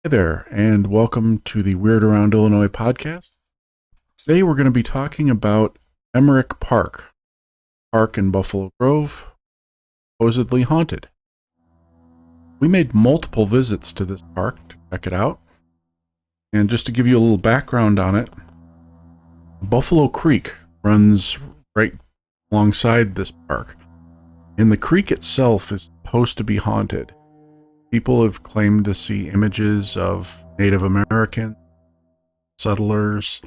Hey there, and welcome to the Weird Around Illinois podcast. Today we're going to be talking about Emmerich Park in Buffalo Grove, supposedly haunted. We made multiple visits to this park to check it out, and just to give you a little background on it, Buffalo Creek runs right alongside this park, and the creek itself is supposed to be haunted. People have claimed to see images of Native American settlers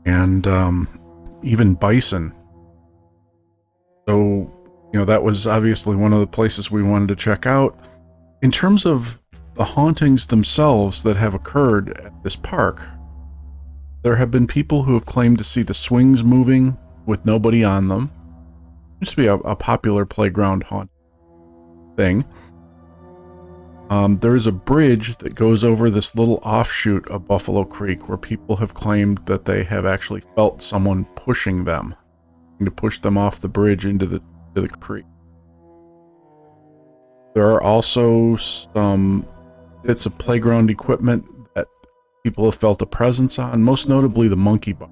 and even bison. So, that was obviously one of the places we wanted to check out. In terms of the hauntings themselves that have occurred at this park, there have been people who have claimed to see the swings moving with nobody on them. It used to be a popular playground haunt thing. There is a bridge that goes over this little offshoot of Buffalo Creek where people have claimed that they have actually felt someone pushing them, to push them off the bridge into the creek. There are also some bits of playground equipment that people have felt a presence on, most notably the monkey bar.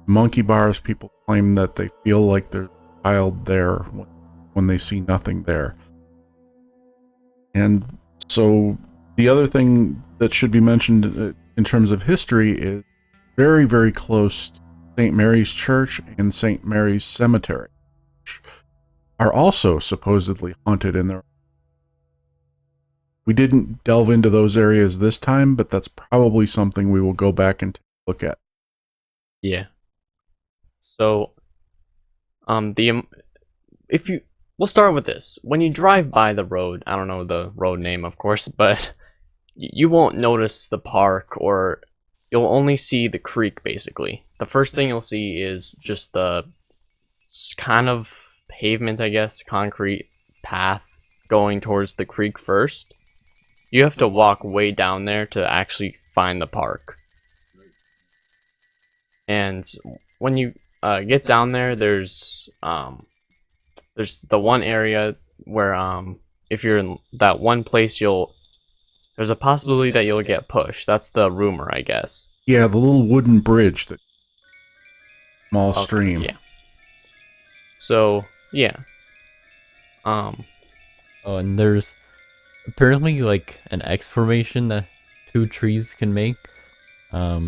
Monkey bars, people claim that they feel like there's a child there when they see nothing there. And so the other thing that should be mentioned in terms of history is very, very close to St. Mary's Church and St. Mary's Cemetery, which are also supposedly haunted in their. We didn't delve into those areas this time, but that's probably something we will go back and take a look at. Yeah. So, if you, we'll start with this. When you drive by the road, I don't know the road name, of course, but you won't notice the park, or you'll only see the creek, basically. The first thing you'll see is just the kind of pavement, I guess, concrete path going towards the creek first. You have to walk way down there to actually find the park. And when you get down there, there's the one area where if you're in that one place, there's a possibility that you'll get pushed. That's the rumor, I guess. Yeah, the little wooden bridge, that small stream. Yeah. So yeah. Oh, and there's apparently like an X formation that two trees can make. Or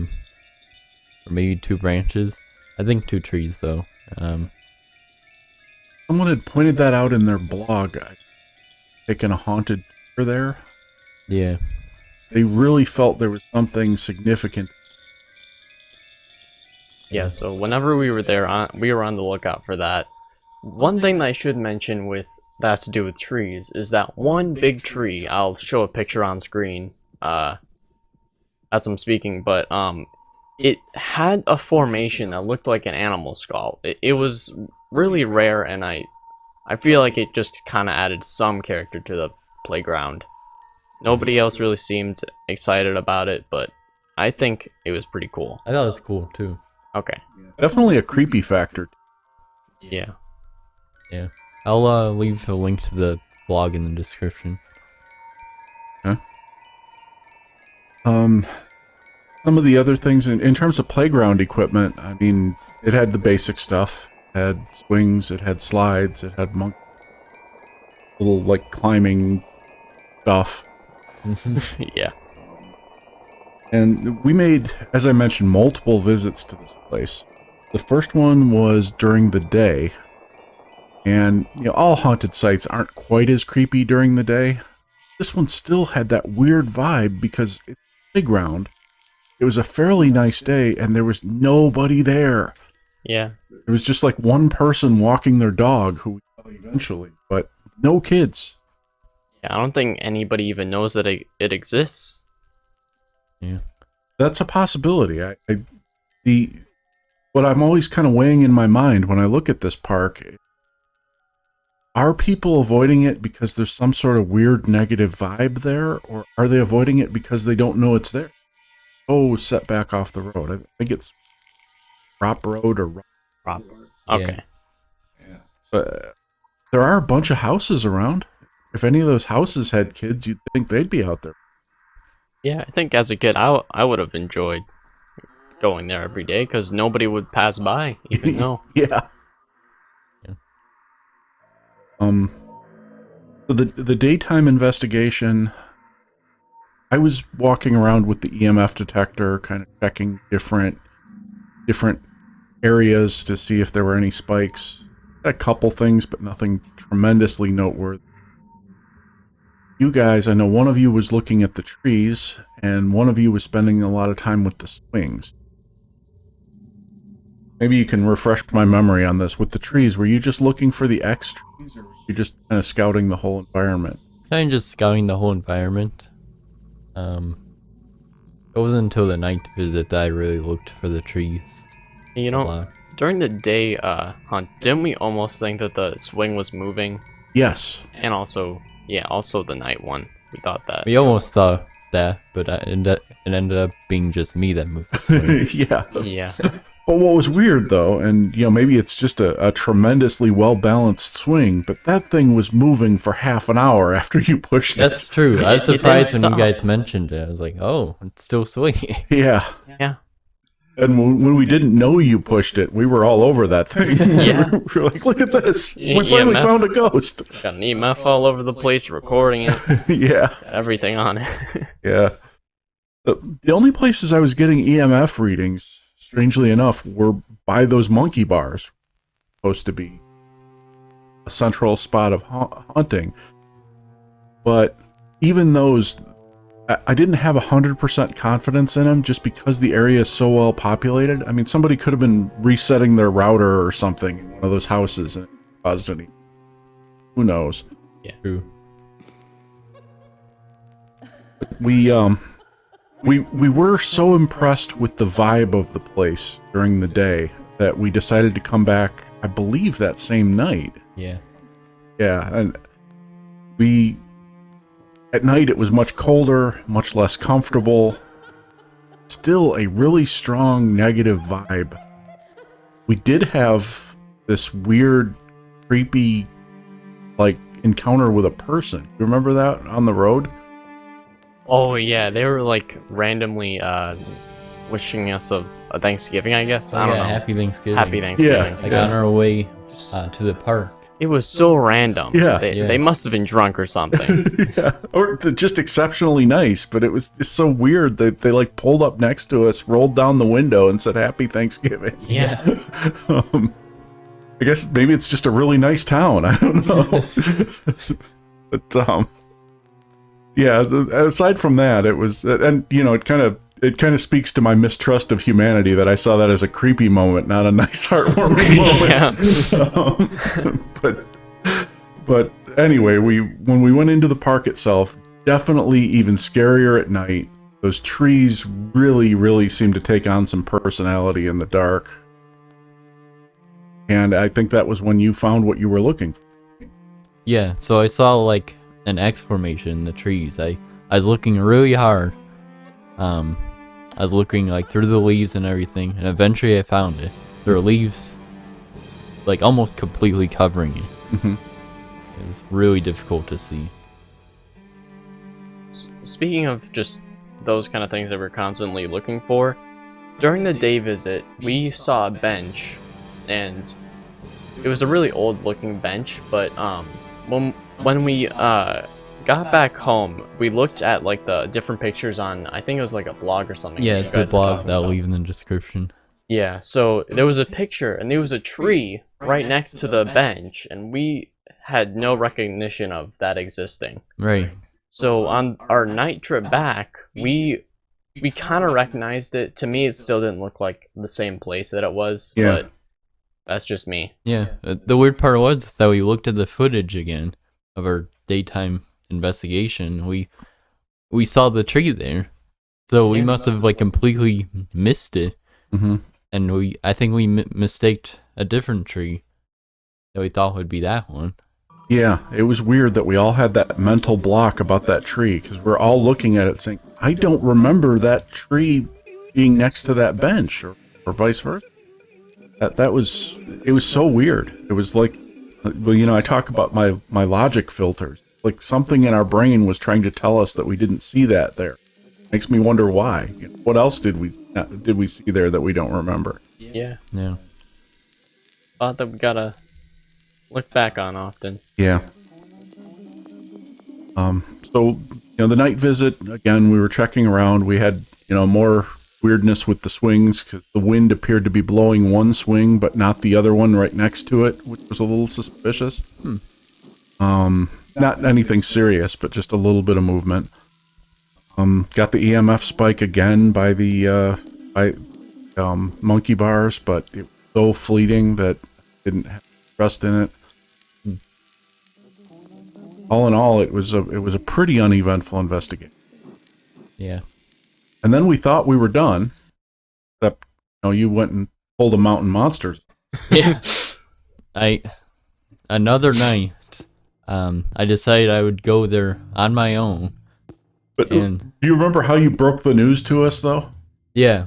maybe two branches. I think two trees though. Someone had pointed that out in their blog. Taking a haunted tour there. Yeah. They really felt there was something significant. Yeah, so whenever we were there, we were on the lookout for that. One thing that I should mention with that has to do with trees is that one big tree. I'll show a picture on screen as I'm speaking, but it had a formation that looked like an animal skull. It was really rare, and I feel like it just kind of added some character to the playground. Nobody else really seemed excited about it, but I think it was pretty cool. I thought it was cool too. Okay. Definitely a creepy factor. Yeah. Yeah. I'll leave a link to the blog in the description. Huh? Some of the other things in terms of playground equipment, I mean, it had the basic stuff. It had swings, it had slides, it had little like climbing stuff. Yeah. And we made, as I mentioned, multiple visits to this place. The first one was during the day. And, all haunted sites aren't quite as creepy during the day. This one still had that weird vibe because it's a playground. It was a fairly nice day and there was nobody there. Yeah. It was just like one person walking their dog who we saw eventually, but no kids. Yeah, I don't think anybody even knows that it exists. Yeah. That's a possibility. What I'm always kind of weighing in my mind when I look at this park, are people avoiding it because there's some sort of weird negative vibe there, or are they avoiding it because they don't know it's there? Oh, set back off the road. I think it's Prop Road or Prop. Okay. Yeah. But there are a bunch of houses around. If any of those houses had kids, you'd think they'd be out there. Yeah, I think as a kid, I would have enjoyed going there every day because nobody would pass by, even though. Yeah. Yeah. So the daytime investigation, I was walking around with the EMF detector, kind of checking different areas to see if there were any spikes. A couple things, but nothing tremendously noteworthy. You guys, I know one of you was looking at the trees, and one of you was spending a lot of time with the swings. Maybe you can refresh my memory on this. With the trees, were you just looking for the X trees, or were you just kind of scouting the whole environment? Kind of just scouting the whole environment. It wasn't until the night visit that I really looked for the trees. You a know, lot. during the day hunt, didn't we almost think that the swing was moving? Yes. And also, yeah, also the night one. We thought that. We almost thought that, but it ended up being just me that moved the swing. Yeah. Yeah. But what was weird, though, and maybe it's just a tremendously well-balanced swing, but that thing was moving for half an hour after you pushed it. That's true. I was It didn't surprised when you stop. guys mentioned it. I was like, oh, it's still swinging. Yeah. Yeah. And when we didn't know you pushed it, we were all over that thing. Yeah. We were like, look at this. Yeah, We finally EMF. found a ghost. Got an EMF all over the place, recording it, Yeah. got everything on it. Yeah. The only places I was getting EMF readings, strangely enough, were by those monkey bars. Supposed to be a central spot of hunting. But even those, I didn't have 100% confidence in them just because the area is so well populated. I mean, somebody could have been resetting their router or something in one of those houses and it caused any. Who knows? True. We were so impressed with the vibe of the place during the day that we decided to come back, I believe, that same night. Yeah. Yeah, and at night it was much colder, much less comfortable. Still a really strong negative vibe. We did have this weird, creepy, encounter with a person. You remember that on the road? Oh yeah, they were like randomly wishing us a Thanksgiving, I guess. I don't know. Happy Thanksgiving. Happy Thanksgiving. Like on our way to the park. It was so random. Yeah. They must have been drunk or something. Yeah, or just exceptionally nice, but it was just so weird that they pulled up next to us, rolled down the window, and said "Happy Thanksgiving." Yeah. I guess maybe it's just a really nice town. I don't know. But yeah. Aside from that, it was, and it kind of speaks to my mistrust of humanity that I saw that as a creepy moment, not a nice, heartwarming moment. But anyway, when we went into the park itself, definitely even scarier at night. Those trees really, really seemed to take on some personality in the dark. And I think that was when you found what you were looking for. Yeah, so I saw an X formation in the trees. I was looking really hard. I was looking through the leaves and everything, and eventually I found it. There were leaves almost completely covering it. Mm-hmm. It was really difficult to see. Speaking of just those kind of things that we're constantly looking for, during the day visit, we saw a bench, and it was a really old looking bench, but when we got back home, we looked at the different pictures on, I think it was a blog or something. Yeah, you it's the guys were blog talking that I'll about. leave in the description. Yeah, so there was a picture, and there was a tree right next to the bench, and we had no recognition of that existing. Right. So on our night trip back, we kind of recognized it. To me, it still didn't look like the same place that it was, Yeah. but that's just me. Yeah. The weird part was that we looked at the footage again of our daytime investigation. We saw the tree there, so we must have completely missed it. Mm-hmm. And I think we mistaked a different tree that we thought would be that one. Yeah, it was weird that we all had that mental block about that tree, because we're all looking at it saying, I don't remember that tree being next to that bench, or vice versa. It was so weird. It was I talk about my logic filters. Something in our brain was trying to tell us that we didn't see that there. makes me wonder why. What else did we see there that we don't remember? Yeah. Yeah. Thought that we gotta look back on often. Yeah. So, the night visit, again, we were checking around. We had, more weirdness with the swings because the wind appeared to be blowing one swing, but not the other one right next to it, which was a little suspicious. Not anything serious, but just a little bit of movement. Got the EMF spike again by the monkey bars, but it was so fleeting that I didn't have trust in it. All in all, it was a pretty uneventful investigation. Yeah. And then we thought we were done, except you went and pulled a mountain monsters. Yeah. Another night, I decided I would go there on my own. But And do you remember how you broke the news to us, though? yeah.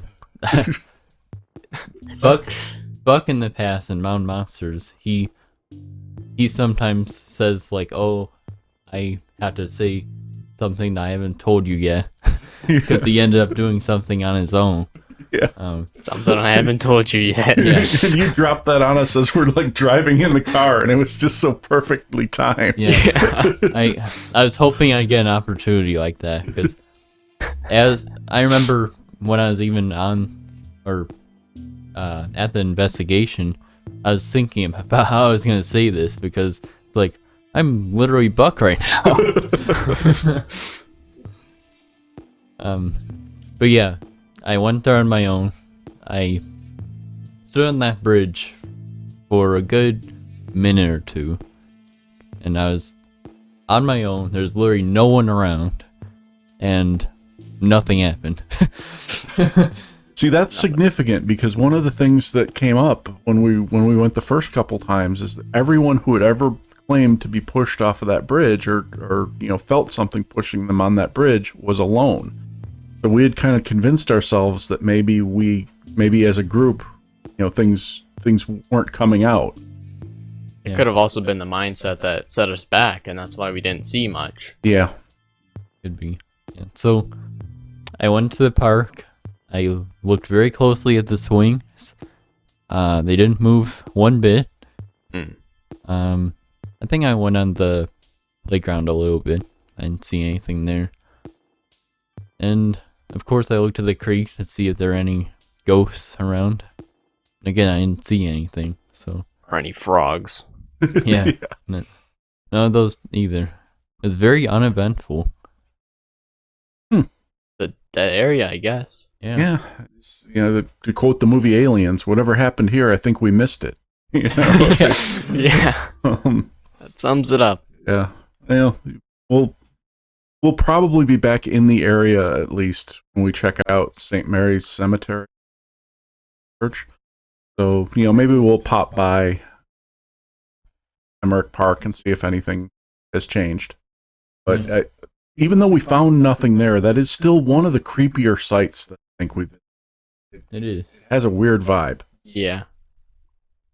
Buck in the past in Mountain Monsters, he sometimes says like, "Oh, I have to say something that I haven't told you yet," because he ended up doing something on his own. Yeah. Something I haven't told you yet. Yeah. And you dropped that on us as we're like driving in the car, and it was just so perfectly timed. Yeah. I was hoping I'd get an opportunity like that, because as I remember when I was even on or at the investigation, I was thinking about how I was gonna say this, because it's like I'm literally Buck right now. But yeah, I went there on my own. I stood on that bridge for a good minute or two, and I was on my own. There's literally no one around, and nothing happened. See, that's significant, because one of the things that came up when we went the first couple times is that everyone who had ever claimed to be pushed off of that bridge or felt something pushing them on that bridge was alone. So we had kind of convinced ourselves that maybe as a group, things weren't coming out. It could have also been the mindset that set us back, and that's why we didn't see much. Yeah. Could be. Yeah. So I went to the park. I looked very closely at the swings. They didn't move one bit. I think I went on the playground a little bit. I didn't see anything there. And of course I looked at the creek to see if there are any ghosts around. Again, I didn't see anything, so... Or any frogs. Yeah. None of those either. It's very uneventful. The dead area, I guess. Yeah. To quote the movie Aliens, whatever happened here, I think we missed it. Yeah. That sums it up. Yeah. We'll probably be back in the area at least when we check out St. Mary's Cemetery Church. So, maybe we'll pop by Emmerich Park and see if anything has changed. But even though we found nothing there, that is still one of the creepier sites that I think we've been. It is. It has a weird vibe. Yeah.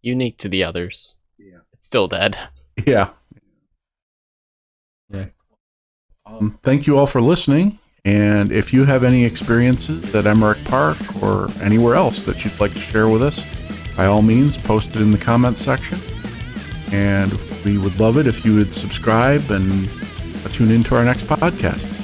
Unique to the others. Yeah. It's still dead. Yeah. Yeah. Thank you all for listening. And if you have any experiences at Emmerich Park or anywhere else that you'd like to share with us, by all means, post it in the comments section. And we would love it if you would subscribe and tune into our next podcast.